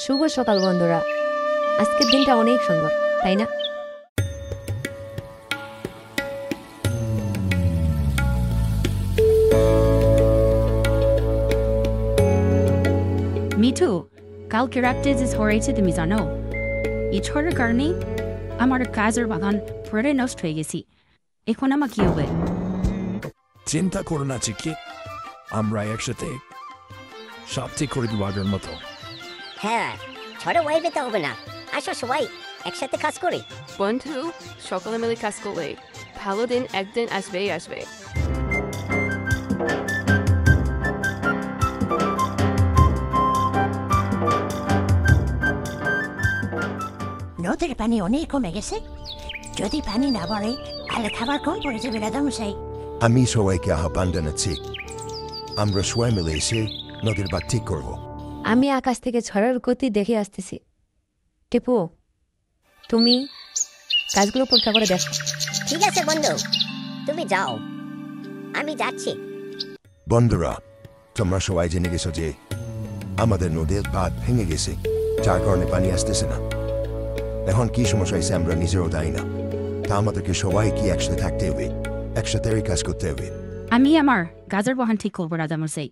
শুভ সকাল বন্ধুরা। আজকের দিনটা অনেক সুন্দর, তাই না? মিঠু, কালকে রাতে যে হয়েছে তুমি জানো? এই ঝড়ের কারণে আমার গাছের বাগান পুরো নষ্ট হয়ে গেছি। এখন আমার কি হবে? চিন্তা করো না চিকি, আমরা একসাথে সব ঠিক করে দেবো আগের মতো। হ্যাঁ, ঝড়ে ওয়াই পেতে হবে না। আসো সবাই একসাথে কাজ করি। বন্ধু, সকলে মিলে কাজ করলে ভালো দিন একদিন আসবেই আসবে। নদীর পানি অনেক কমে গেছে। যদি পানি না বাড়ে তাহলে খাবার কম পড়ে যাবে রাজামশাই। আমি সবাইকে আহ্বান জানাচ্ছি, আমরা সবাই মিলে এসে নদীর বাঁধ ঠিক করবো। আমি আকাশ থেকে ঝড়ের গতি দেখে আসতেছি। টিপু, তুমি কাজগুলো পরীক্ষা করে দেখো। ঠিক আছে বন্ধু, তুমি যাও, আমি যাচ্ছি। বন্ধুরা, তোমরা সবাই জেনে গেছো যে আমাদের নদীর বাঁধ ভেঙে গেছে, যার কারণে পানি আসতেছে না। এখন কি সমস্যা হয়েছে আমরা নিজেরও দায়ী না। তা আমাদেরকে সবাই কি একসাথে থাকতে হবে, একসাথে কাজ করতে হবে। আমি আমার গাছের বাগান ঠিক করবো রাজামশাই।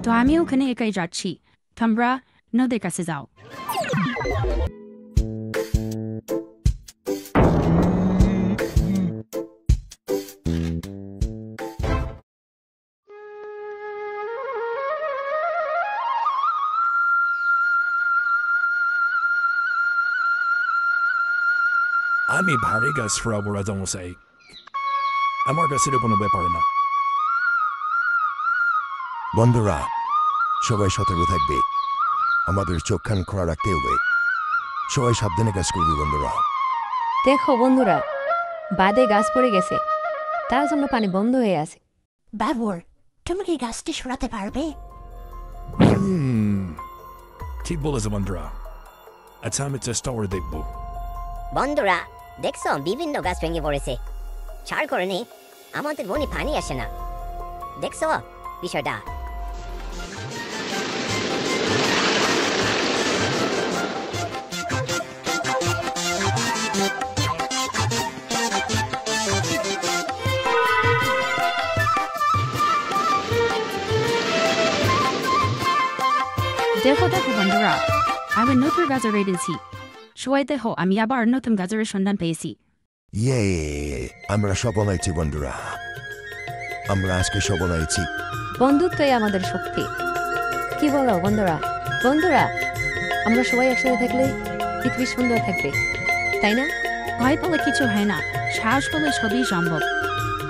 তো আমি ওখানে একাই যাচ্ছি, তোমরা নদীর কাছে যাও। আমি ভারী গাছ ফেরাবো রাজামশাই, আমার কাছে এটা কোনো ব্যাপার না। বন্ধুরা, সবাই সতর্ক থাকবে, আমাদের চোখ কান খোলা রাখতে হবে। সবাই সাবধানে কাজ করবে বন্ধুরা। দেখো বন্ধুরা, বাদে গাছ পড়ে গেছে, তার জন্য পানি বন্ধ হয়ে আছে। বাবুর, তুমি কি গাছটি সরাতে পারবে? ঠিক বলেছে বন্ধুরা, আচ্ছা আমি চেষ্টা করে দেখবো। বন্ধুরা দেখছো, বিভিন্ন গাছ ভেঙে পড়েছে। ছাড় করে নেই, আমাদের বনে পানি আসে না। দেখছো বিষয়টা? দেখো দেখো বন্ধুরা, আমি নতুন গাছের রেডেছি। সবাই দেখো, আমি আবার নতুন গাছের সন্ধান পেয়েছি। ইয়ে, আমরা সফল হয়েছি বন্ধুরা, আমরা আজকে সফল হয়েছি। বন্ধুত্বই আমাদের শক্তি, কি বলো বন্ধুরা? বন্ধুরা, আমরা সবাই একসাথে থাকলে পৃথিবী সুন্দর থাকবে, তাই না? ভয় বলে কিছু হয় না, সাহস বলে সবই সম্ভব।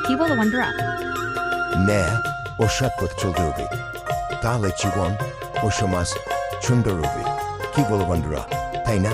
কি বলো বন্ধুরা? ন্যায় ও সৎ পথে চলতে হবে, তাহলে জীবন ও সমাজ সুন্দর হবে। কি বলো বন্ধুরা, তাই না?